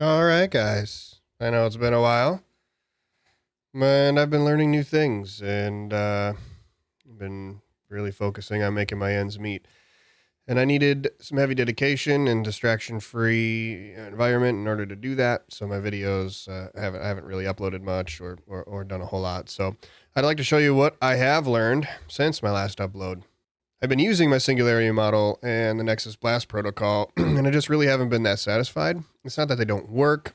All right, guys. I know it's been a while, and I've been learning new things, and I've been really focusing on making my ends meet. And I needed some heavy dedication and distraction-free environment in order to do that. So my videos I haven't really uploaded much or done a whole lot. So I'd like to show you what I have learned since my last upload. I've been using my Singularity model and the Nexus Blast protocol, and I just really haven't been that satisfied. It's not that they don't work.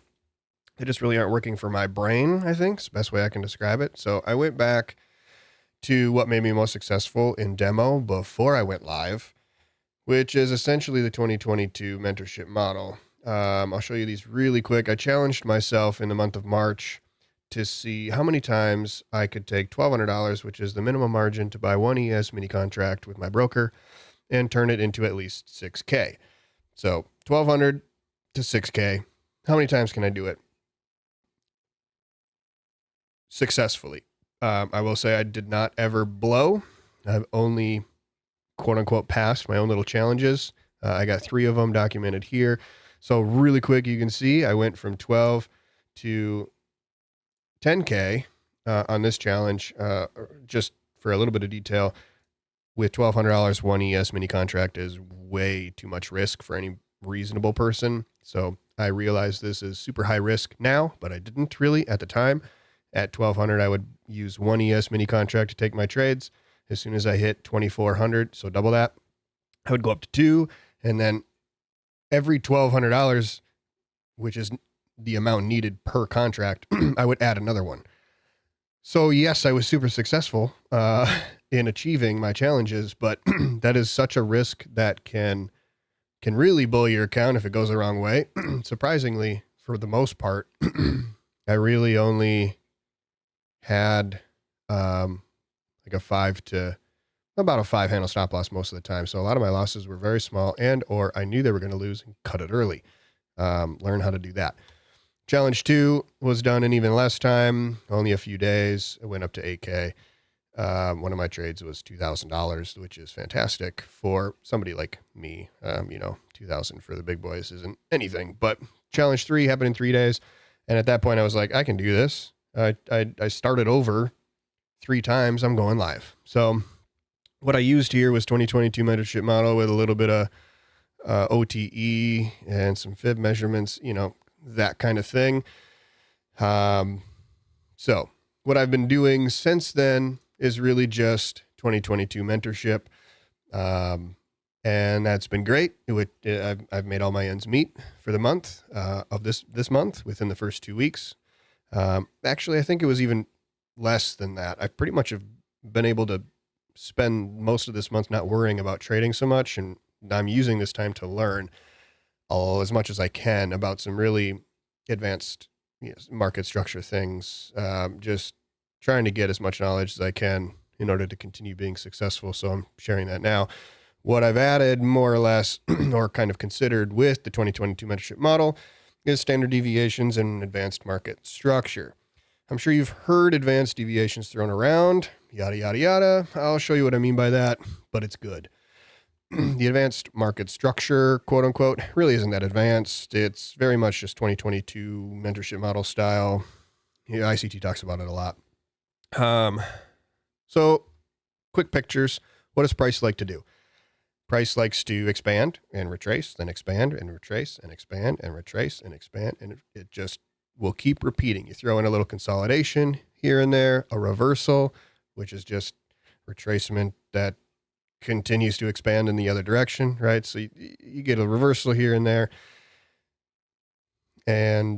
They just really aren't working for my brain, I think. It's the best way I can describe it. So I went back to what made me most successful in demo before I went live, which is essentially the 2022 mentorship model. I'll show you these really quick. I challenged myself in the month of March to see how many times I could take $1,200, which is the minimum margin to buy one ES mini contract with my broker, and turn it into at least 6K. So 1,200 to 6K. How many times can I do it successfully? I will say I did not ever blow. I've only quote unquote passed my own little challenges. I got 3 of them documented here. So really quick, you can see I went from 12 to 10K on this challenge. Just for a little bit of detail, with $1,200, one ES mini contract is way too much risk for any reasonable person. So I realize this is super high risk now, but I didn't really at the time. At 1,200, I would use one ES mini contract to take my trades. As soon as I hit 2,400, so double that, I would go up to 2, and then every $1,200, which is the amount needed per contract, I would add another one. So yes, I was super successful in achieving my challenges, but that is such a risk that can really blow your account if it goes the wrong way. Surprisingly, for the most part, I really only had like a 5 to about a 5 handle stop loss most of the time. So a lot of my losses were very small, and or I knew they were going to lose and cut it early. Learn how to do that. Challenge 2 was done in even less time, only a few days. It went up to 8K. One of my trades was $2,000, which is fantastic for somebody like me. 2,000 for the big boys isn't anything, but challenge 3 happened in 3 days. And at that point I was like, I can do this. I started over 3 times. I'm going live. So what I used here was 2022 mentorship model with a little bit of OTE and some fib measurements, that kind of thing. So what I've been doing since then is really just 2022 mentorship. And that's been great. I've made all my ends meet for the month of this month within the first 2 weeks. Actually, I think it was even less than that. I pretty much have been able to spend most of this month not worrying about trading so much, and I'm using this time to learn as much as I can about some really advanced market structure things. Just trying to get as much knowledge as I can in order to continue being successful. So I'm sharing that now. What I've added more or less or kind of considered with the 2022 mentorship model is standard deviations and advanced market structure. I'm sure you've heard advanced deviations thrown around, yada, yada, yada. I'll show you what I mean by that, but it's good. The advanced market structure, quote unquote, really isn't that advanced. It's very much just 2022 mentorship model style. ICT talks about it a lot. So quick pictures. What does price like to do? Price likes to expand and retrace, then expand and retrace and expand and retrace and expand. And it just will keep repeating. You throw in a little consolidation here and there, a reversal, which is just retracement that continues to expand in the other direction, right? So you get a reversal here and there. And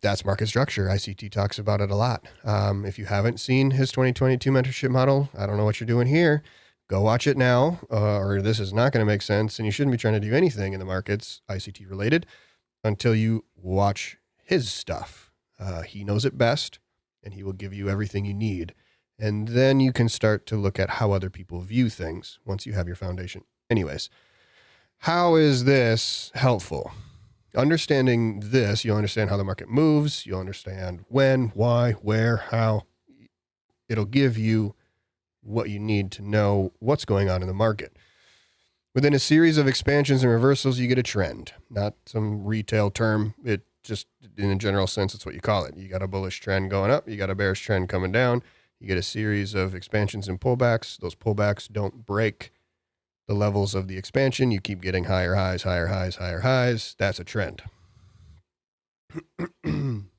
that's market structure. ICT talks about it a lot. If you haven't seen his 2022 mentorship model, I don't know what you're doing here. Go watch it now, or this is not going to make sense. And you shouldn't be trying to do anything in the markets, ICT related, until you watch his stuff. He knows it best, and he will give you everything you need. And then you can start to look at how other people view things once you have your foundation. Anyways, how is this helpful? Understanding this, you'll understand how the market moves. You'll understand when, why, where, how. It'll give you what you need to know what's going on in the market. Within a series of expansions and reversals, you get a trend, not some retail term. It just in a general sense, it's what you call it. You got a bullish trend going up. You got a bearish trend coming down. You get a series of expansions and pullbacks. Those pullbacks don't break the levels of the expansion. You keep getting higher highs, higher highs, higher highs. That's a trend. When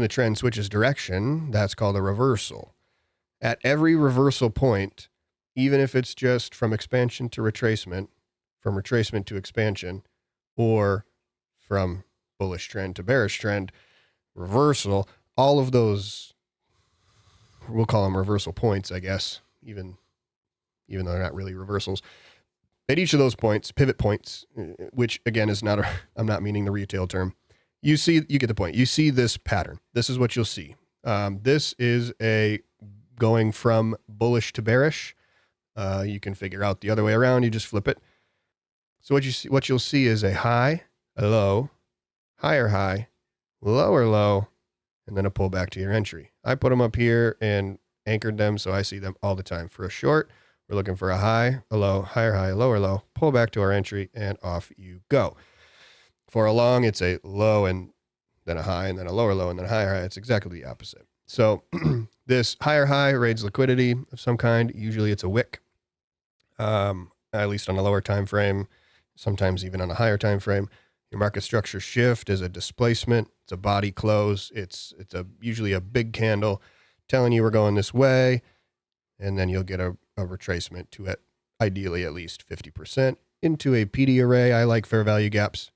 the trend switches direction, that's called a reversal. At every reversal point, even if it's just from expansion to retracement, from retracement to expansion, or from bullish trend to bearish trend, reversal, all of those, we'll call them reversal points, I guess, even though they're not really reversals. At each of those points, pivot points, which again is not I'm not meaning the retail term. You get the point. You see this pattern. This is what you'll see. This is going from bullish to bearish. You can figure out the other way around. You just flip it. So what you'll see is a high, a low, higher high, lower low, and then a pullback to your entry. I put them up here and anchored them so I see them all the time. For a short, we're looking for a high, a low, higher high, lower low, pull back to our entry, and off you go. For a long, it's a low and then a high and then a lower low and then a higher high. It's exactly the opposite. So this higher high raises liquidity of some kind. Usually it's a wick, at least on a lower time frame, sometimes even on a higher time frame. Your market structure shift is a displacement. It's a body close. It's usually a big candle telling you we're going this way, and then you'll get a retracement to it, ideally at least 50% into a PD array. I like fair value gaps,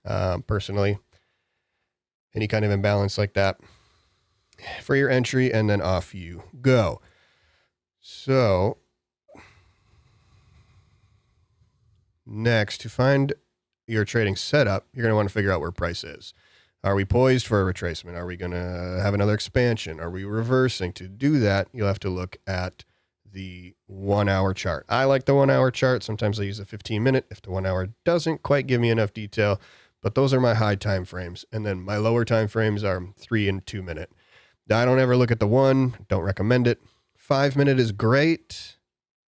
personally. Any kind of imbalance like that for your entry, and then off you go. So next, to find your trading setup, you're going to want to figure out where price is. Are we poised for a retracement? Are we going to have another expansion? Are we reversing? To do that, you'll have to look at the 1 hour chart. I like the 1 hour chart. Sometimes I use a 15-minute if the 1 hour doesn't quite give me enough detail, but those are my high time frames. And then my lower time frames are 3 and 2 minute. I don't ever look at the 1, don't recommend it. 5 minute is great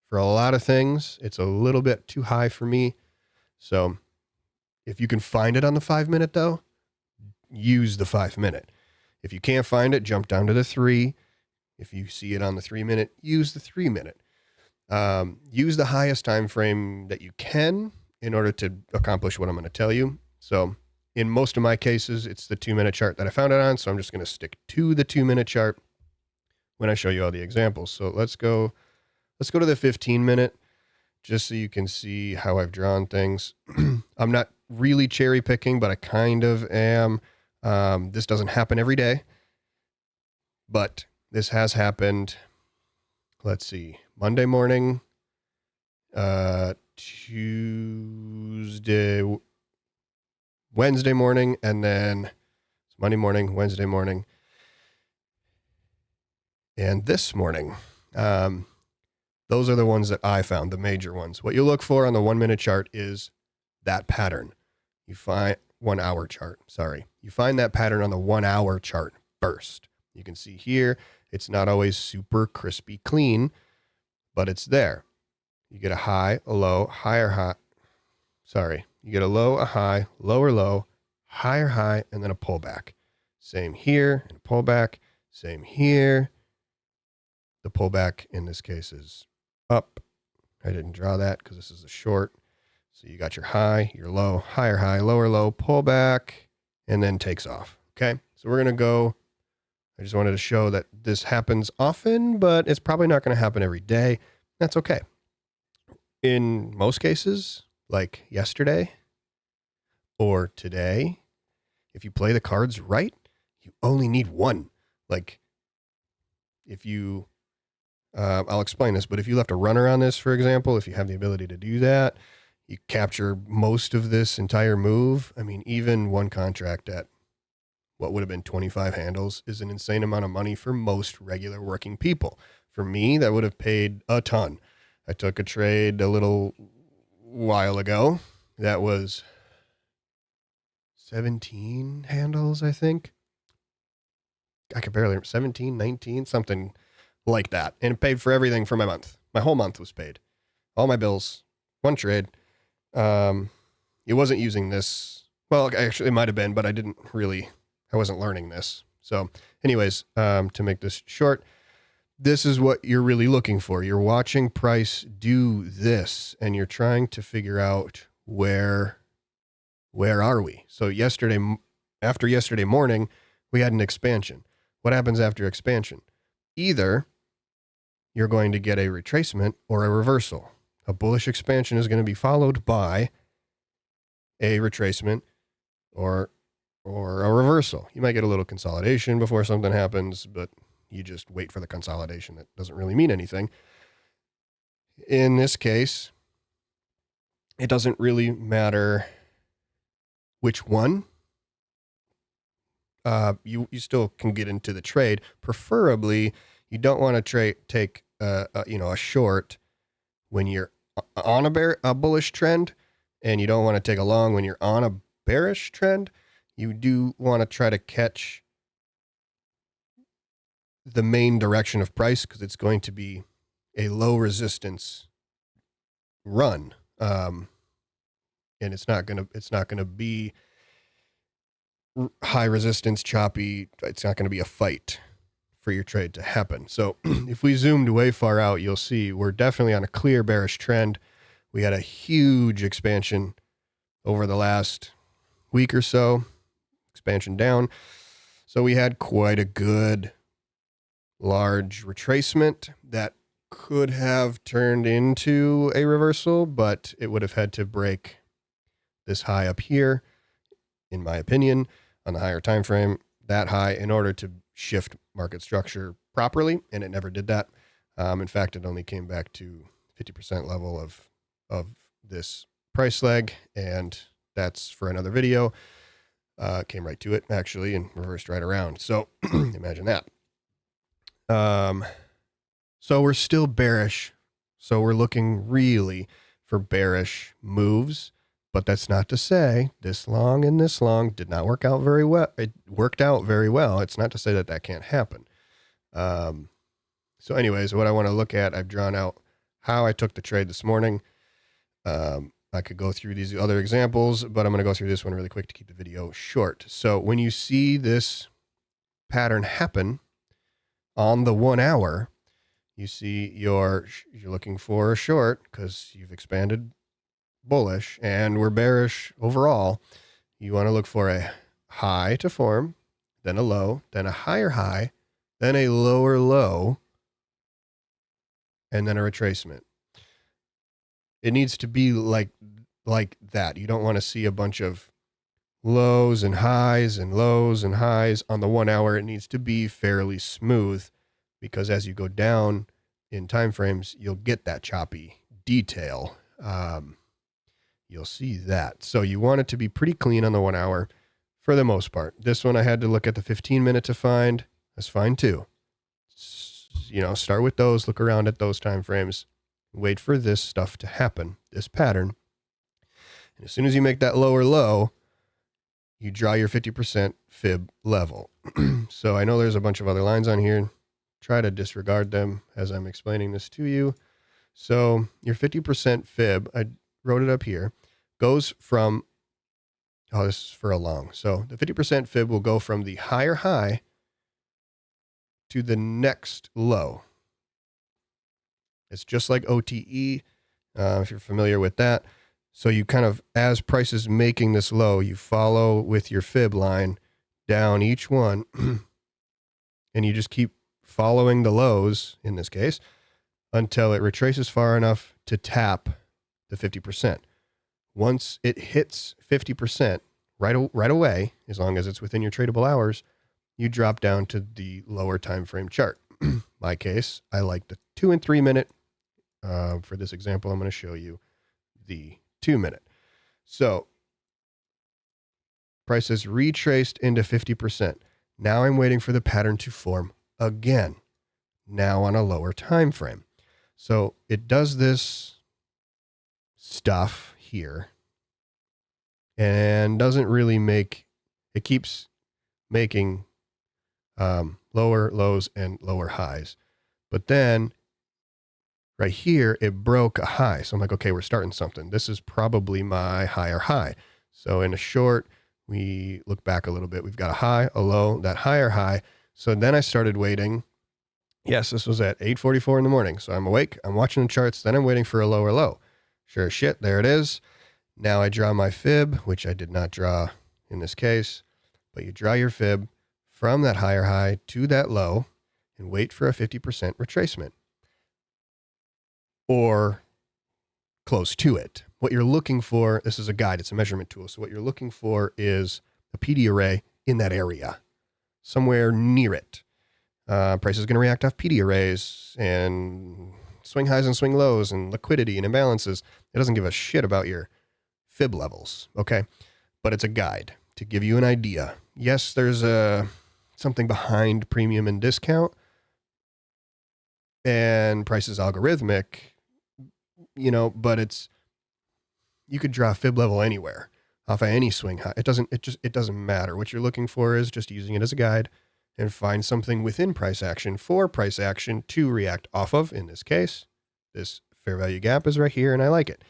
for a lot of things. It's a little bit too high for me. So if you can find it on the 5 minute though, use the 5 minute. If you can't find it, jump down to the 3. If you see it on the 3 minute, use the 3 minute. Use the highest time frame that you can in order to accomplish what I'm going to tell you. So in most of my cases, it's the 2 minute chart that I found it on. So I'm just going to stick to the 2 minute chart when I show you all the examples. So let's go to the 15 minute just so you can see how I've drawn things. I'm not really cherry picking, but I kind of am. This doesn't happen every day, but this has happened. Let's see, Monday morning, Tuesday, Wednesday morning, and then it's Monday morning, Wednesday morning, and this morning. Those are the ones that I found, the major ones. What you look for on the 1 minute chart is that pattern. You find 1 hour chart. Sorry. You find that pattern on the 1 hour chart first. You can see here, it's not always super crispy clean, but it's there. You get a high, a low, higher high. Sorry. You get a low, a high, lower low, higher high, and then a pullback. Same here, and a pullback. Same here. The pullback in this case is up. I didn't draw that because this is a short. So you got your high, your low, higher high, lower low, pullback, and then takes off. Okay. So we're going to go. I just wanted to show that this happens often, but it's probably not going to happen every day. That's okay. In most cases, like yesterday or today, if you play the cards right, you only need one. Like if you, I'll explain this, but if you left a runner on this, for example, if you have the ability to do that, you capture most of this entire move. I mean, even one contract at what would have been 25 handles is an insane amount of money for most regular working people. For me, that would have paid a ton. I took a trade a little while ago. That was 17 handles, I think. I could barely, 17, 19, something like that. And it paid for everything for my month. My whole month was paid. All my bills, one trade. It wasn't using this Well, actually, it might have been, but I wasn't learning this. So, anyways, to make this short, this is what you're really looking for. You're watching price do this, and you're trying to figure out where are we? So after yesterday morning, we had an expansion. What happens after expansion? Either you're going to get a retracement or a reversal. A bullish expansion is going to be followed by a retracement or a reversal. You might get a little consolidation before something happens, but you just wait for the consolidation. That doesn't really mean anything. In this case, it doesn't really matter which one. You still can get into the trade. Preferably, you don't want to take a short when you're on a bullish trend, and you don't want to take a long when you're on a bearish trend. You do want to try to catch the main direction of price because it's going to be a low resistance run, and it's not gonna be high resistance choppy. It's not going to be a fight for your trade to happen. So if we zoomed way far out, you'll see we're definitely on a clear bearish trend. We had a huge expansion over the last week or so, expansion down. So we had quite a good large retracement that could have turned into a reversal, but it would have had to break this high up here, in my opinion, on the higher time frame, that high, in order to shift market structure properly, and it never did that. In fact, it only came back to 50% level of this price leg, and that's for another video. Came right to it, actually, and reversed right around. So imagine that. So we're still bearish. So we're looking really for bearish moves, but that's not to say this long and this long did not work out very well. It worked out very well. It's not to say that can't happen. So anyways, what I want to look at, I've drawn out how I took the trade this morning. I could go through these other examples, but I'm going to go through this one really quick to keep the video short. So when you see this pattern happen on the 1 hour, you see you're looking for a short because you've expanded bullish and we're bearish overall. You want to look for a high to form, then a low, then a higher high, then a lower low, and then a retracement. It needs to be like that. You don't want to see a bunch of lows and highs and lows and highs on the 1 hour. It needs to be fairly smooth, because as you go down in time frames, you'll get that choppy detail. You'll see that. So you want it to be pretty clean on the 1 hour for the most part. This one I had to look at the 15-minute to find. That's fine too. Start with those, look around at those time frames, wait for this stuff to happen, this pattern. And as soon as you make that lower low, you draw your 50% fib level. So I know there's a bunch of other lines on here. Try to disregard them as I'm explaining this to you. So your 50% fib, I wrote it up here, goes from, this is for a long. So the 50% fib will go from the higher high to the next low. It's just like OTE, if you're familiar with that. So you kind of, as price is making this low, you follow with your fib line down each one, and you just keep following the lows, in this case, until it retraces far enough to tap the 50%. Once it hits 50% right away, as long as it's within your tradable hours, you drop down to the lower time frame chart. My case, I like the 2 and 3 minute. For this example, I'm going to show you the 2 minute. So price is retraced into 50%. Now I'm waiting for the pattern to form again, now on a lower time frame. So it does this stuff here and doesn't really it keeps making lower lows and lower highs. But then right here, it broke a high. So I'm like, okay, we're starting something. This is probably my higher high. So in a short, We look back a little bit. We've got a high, a low, that higher high. So then I started waiting. Yes, this was at 8:44 in the morning. So I'm awake. I'm watching the charts. Then I'm waiting for a lower low. Sure as shit, there it is. Now I draw my fib, which I did not draw in this case. But you draw your fib from that higher high to that low and wait for a 50% retracement or close to it. What you're looking for, this is a guide, it's a measurement tool. So what you're looking for is a PD array in that area, somewhere near it. Price is going to react off PD arrays and swing highs and swing lows and liquidity and imbalances. It doesn't give a shit about your fib levels, okay? But it's a guide to give you an idea. Yes, there's something behind premium and discount, and price is algorithmic, you know, but it's, you could draw a fib level anywhere off of any swing high. It doesn't matter. What you're looking for is just using it as a guide and find something within price action for price action to react off of. In this case, this fair value gap is right here and I like it.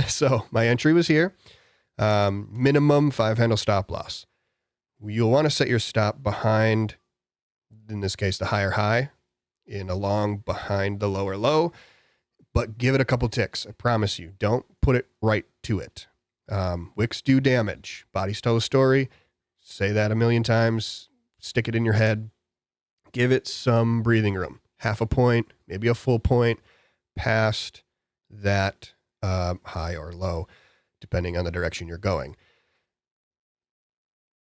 So my entry was here. Minimum 5 handle stop loss. You'll want to set your stop behind, in this case, the higher high, in along behind the lower low, but give it a couple ticks. I promise you, don't put it right to it. Wicks do damage. Bodies tell a story. Say that a million times. Stick it in your head. Give it some breathing room. Half a point, maybe a full point past that high or low, depending on the direction you're going.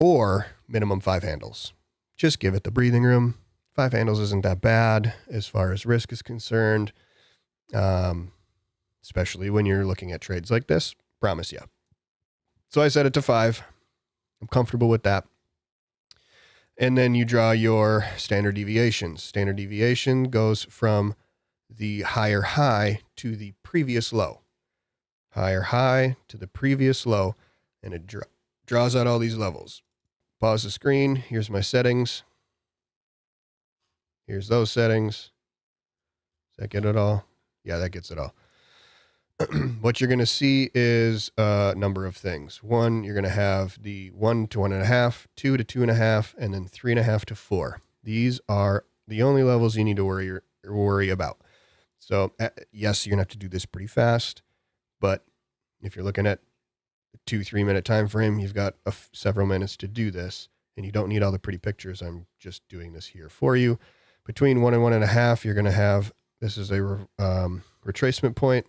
Or minimum 5 handles. Just give it the breathing room. 5 handles isn't that bad as far as risk is concerned, especially when you're looking at trades like this. Promise you. So I set it to 5. I'm comfortable with that. And then you draw your standard deviations. Standard deviation goes from the higher high to the previous low. Higher high to the previous low, and it draws out all these levels. Pause the screen. Here's my settings. Here's those settings. Does that get it all? Yeah, that gets it all. What you're going to see is a number of things. One, you're going to have the 1 to 1.5, 2 to 2.5, and then 3.5 to 4. These are the only levels you need to worry about. So yes, you're going to have to do this pretty fast, but if you're looking at a 2-3 minute time frame, you've got several minutes to do this, and you don't need all the pretty pictures. I'm just doing this here for you. Between 1 and 1.5, you're going to have, this is a retracement point.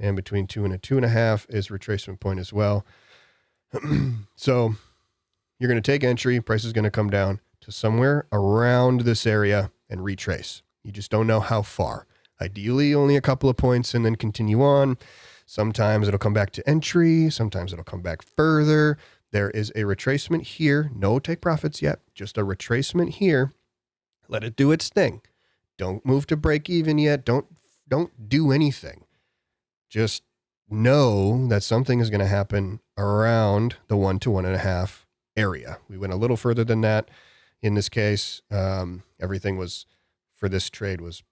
And between 2 and a 2.5 is retracement point as well. So you're going to take entry. Price is going to come down to somewhere around this area and retrace. You just don't know how far. Ideally, only a couple of points and then continue on. Sometimes it'll come back to entry. Sometimes it'll come back further. There is a retracement here. No take profits yet. Just a retracement here. Let it do its thing. Don't move to break even yet. Don't do anything. Just know that something is going to happen around the 1 to 1.5 area. We went a little further than that. In this case, everything was, for this trade, was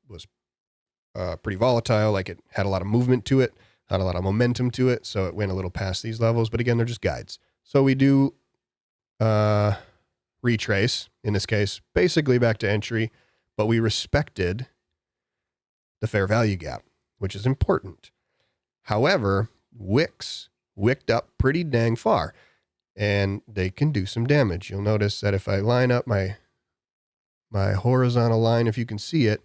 pretty volatile. Like, it had a lot of movement to it, had a lot of momentum to it. So it went a little past these levels. But again, they're just guides. So we do retrace, in this case, basically back to entry, but we respected the fair value gap, which is important. However, wicks wicked up pretty dang far, and they can do some damage. You'll notice that if I line up my horizontal line, if you can see it,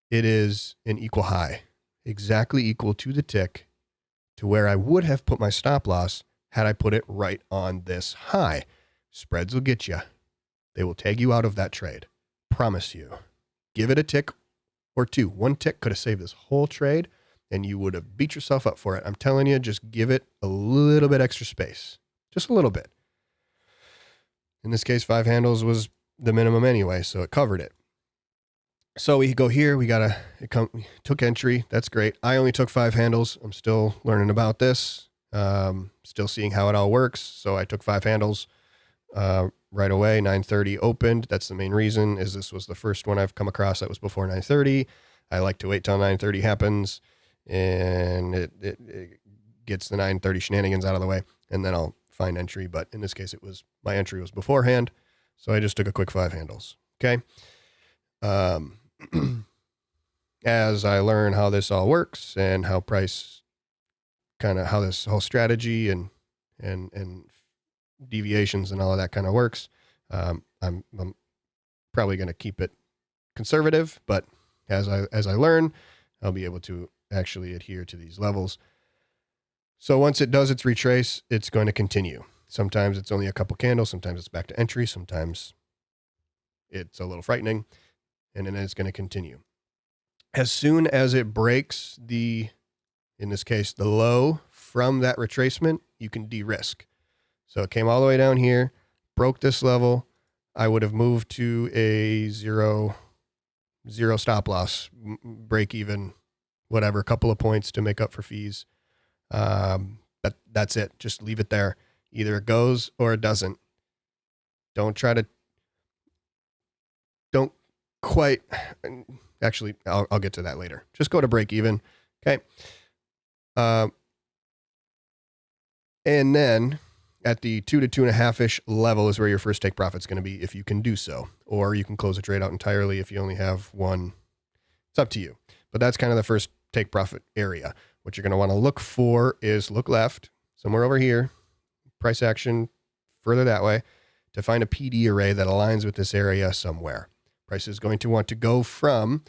it is an equal high, exactly equal to the tick to where I would have put my stop loss had I put it right on this high. Spreads will get you. They will tag you out of that trade. Promise you. Give it a tick or two. One tick could have saved this whole trade, and you would have beat yourself up for it. I'm telling you, just give it a little bit extra space. Just a little bit. In this case, 5 handles was the minimum anyway, so it covered it. So we go here. We took entry. That's great. I only took 5 handles. I'm still learning about this. Still seeing how it all works. So I took 5 handles right away. 9:30 opened. That's the main reason, is this was the first one I've come across that was before 9:30. I like to wait till 9:30 happens, and it gets the 9:30 shenanigans out of the way, and then I'll find entry, but in this case, my entry was beforehand. So I just took a quick 5 handles. Okay. As I learn how this all works and how how this whole strategy and deviations and all of that kind of works, I'm probably going to keep it conservative, but as I learn, I'll be able to actually adhere to these levels. So once it does its retrace, it's going to continue. Sometimes it's only a couple candles. Sometimes it's back to entry. Sometimes it's a little frightening, and then it's going to continue. As soon as it breaks in this case, the low from that retracement, you can de-risk. So it came all the way down here, broke this level. I would have moved to a zero stop loss, break even, whatever, a couple of points to make up for fees. That's it. Just leave it there. Either it goes or it doesn't. Don't quite, actually, I'll get to that later. Just go to break even. Okay. And then at the 2 to 2.5-ish level is where your first take profit is going to be, if you can do so, or you can close the trade out entirely if you only have one. It's up to you, but that's kind of the first take profit area. What you're going to want to look for is look left, somewhere over here, price action further that way, to find a PD array that aligns with this area somewhere. Price is going to want to go from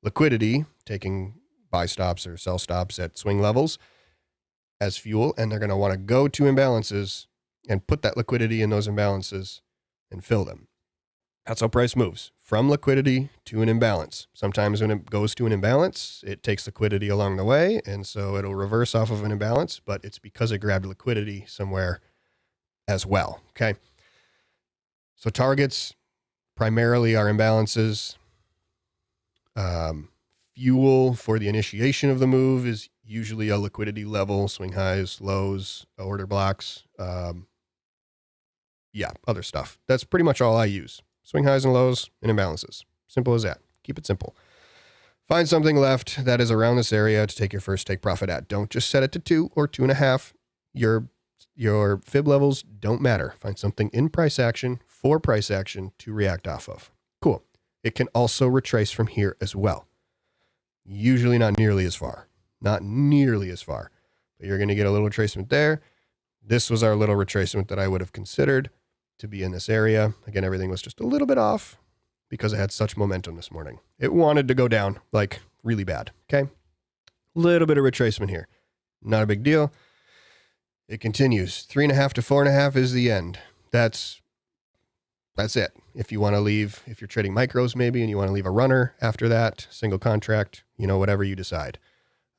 liquidity, taking buy stops or sell stops at swing levels as fuel, and they're going to want to go to imbalances and put that liquidity in those imbalances and fill them. That's how price moves, from liquidity to an imbalance. Sometimes when it goes to an imbalance, it takes liquidity along the way, and so it'll reverse off of an imbalance, but it's because it grabbed liquidity somewhere as well, okay? So targets primarily are imbalances. Fuel for the initiation of the move is usually a liquidity level, swing highs, lows, order blocks, other stuff. That's pretty much all I use. Swing highs and lows and imbalances. Simple as that. Keep it simple. Find something left that is around this area to take your first take profit at. Don't just set it to 2 or 2.5. Your fib levels don't matter. Find something in price action for price action to react off of. Cool. It can also retrace from here as well. Usually not nearly as far. Not nearly as far. But you're going to get a little retracement there. This was our little retracement that I would have considered to be in this area. Again, everything was just a little bit off because it had such momentum this morning. It wanted to go down like really bad. Okay. Little bit of retracement here. Not a big deal. It continues. 3.5 to 4.5 is the end. That's it. If you want to leave, if you're trading micros maybe, and you want to leave a runner after that, single contract, whatever you decide.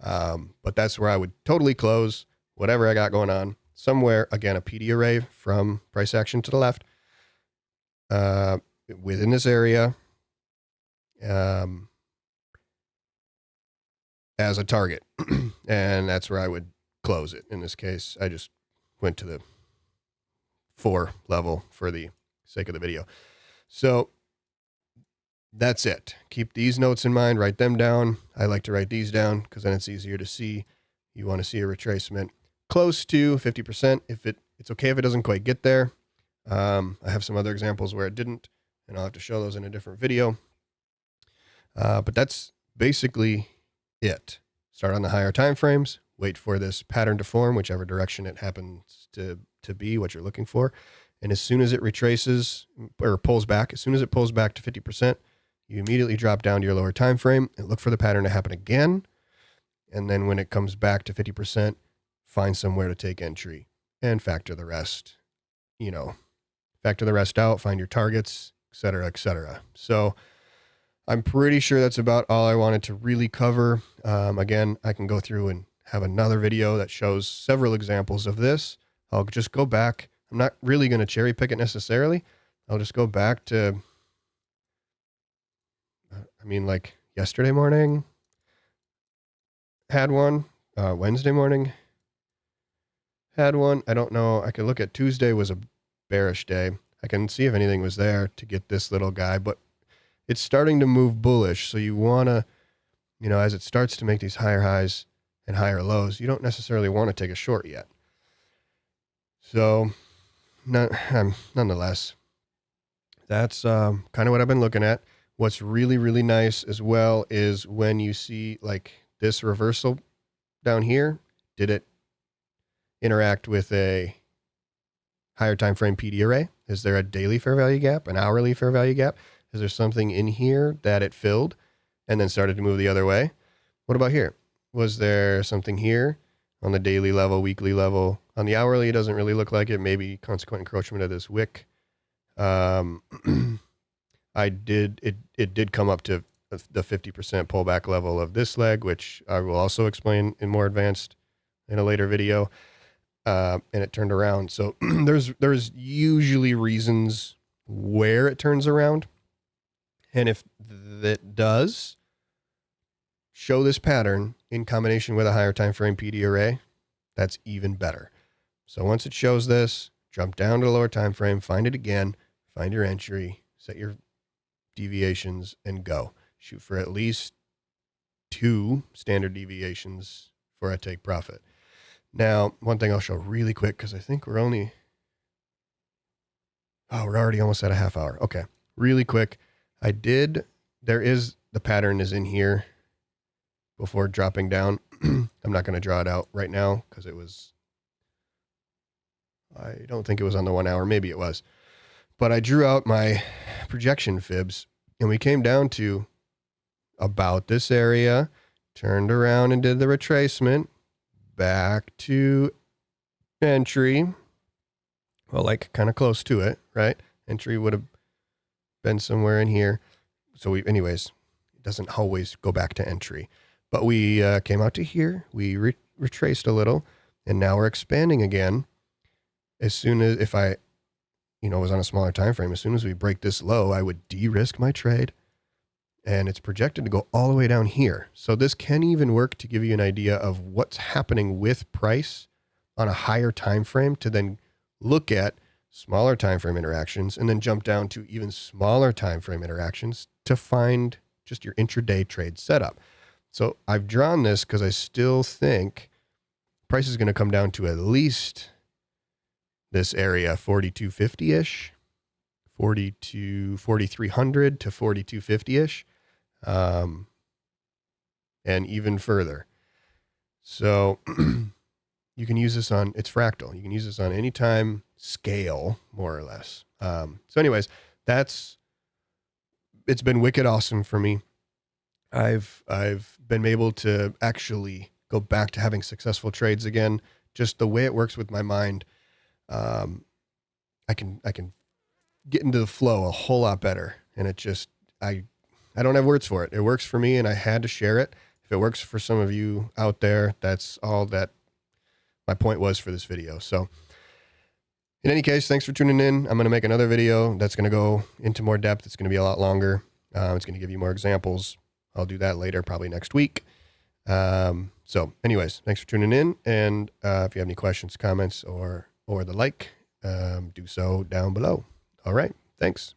But that's where I would totally close whatever I got going on. Somewhere, again, a PD array from price action to the left, within this area, as a target. And that's where I would close it. In this case, I just went to the 4 level for the sake of the video. So that's it. Keep these notes in mind, write them down. I like to write these down because then it's easier to see. You want to see a retracement close to 50%. It's okay if it doesn't quite get there. I have some other examples where it didn't, and I'll have to show those in a different video. But that's basically it. Start on the higher time frames, wait for this pattern to form, whichever direction it happens to be, what you're looking for. And as soon as it retraces or pulls back, as soon as it pulls back to 50%, you immediately drop down to your lower time frame and look for the pattern to happen again. And then when it comes back to 50%, find somewhere to take entry and factor the rest, factor the rest out, find your targets, et cetera, et cetera. So I'm pretty sure that's about all I wanted to really cover. Again, I can go through and have another video that shows several examples of this. I'll just go back. I'm not really going to cherry pick it necessarily. I'll just go back to, like yesterday morning had one, Wednesday morning had one. I don't know. I could look at Tuesday was a bearish day. I can see if anything was there to get this little guy, but it's starting to move bullish. So you want to, as it starts to make these higher highs and higher lows, you don't necessarily want to take a short yet. So nonetheless, that's kind of what I've been looking at. What's really, really nice as well is when you see like this reversal down here, did it interact with a higher time frame PD array? Is there a daily fair value gap, an hourly fair value gap? Is there something in here that it filled and then started to move the other way? What about here? Was there something here on the daily level, weekly level? On the hourly, it doesn't really look like it. Maybe consequent encroachment of this wick. It did come up to the 50% pullback level of this leg, which I will also explain in more advanced in a later video. And it turned around. So there's usually reasons where it turns around. And if that does show this pattern in combination with a higher time frame PD array, that's even better. So once it shows this, jump down to the lower time frame, find it again, find your entry, set your deviations, and go. Shoot for at least 2 standard deviations for a take profit. Now, one thing I'll show really quick, because I think we're already almost at a half hour. Okay, really quick. The pattern is in here before dropping down. I'm not going to draw it out right now because I don't think it was on the 1 hour. Maybe it was. But I drew out my projection fibs and we came down to about this area, turned around and did the retracement, back to entry. Well, like kind of close to it, right? Entry would have been somewhere in here. So anyways, it doesn't always go back to entry. But we came out to here, we retraced a little, and now we're expanding again. As soon as, if I, was on a smaller time frame, as soon as we break this low, I would de-risk my trade. And it's projected to go all the way down here. So this can even work to give you an idea of what's happening with price on a higher time frame to then look at smaller time frame interactions and then jump down to even smaller time frame interactions to find just your intraday trade setup. So I've drawn this because I still think price is going to come down to at least this area, 4250-ish, 4300 to 4250-ish, and even further. So you can use this on, it's fractal. You can use this on any time scale, more or less. So anyways, it's been wicked awesome for me. I've been able to actually go back to having successful trades again. Just the way it works with my mind. I can get into the flow a whole lot better. And it just, I don't have words for it. It works for me and I had to share it. If it works for some of you out there, that's all that my point was for this video. So in any case, thanks for tuning in. I'm going to make another video that's going to go into more depth. It's going to be a lot longer. It's going to give you more examples. I'll do that later, probably next week. So anyways, thanks for tuning in. And if you have any questions, comments, or the like, do so down below. All right. Thanks.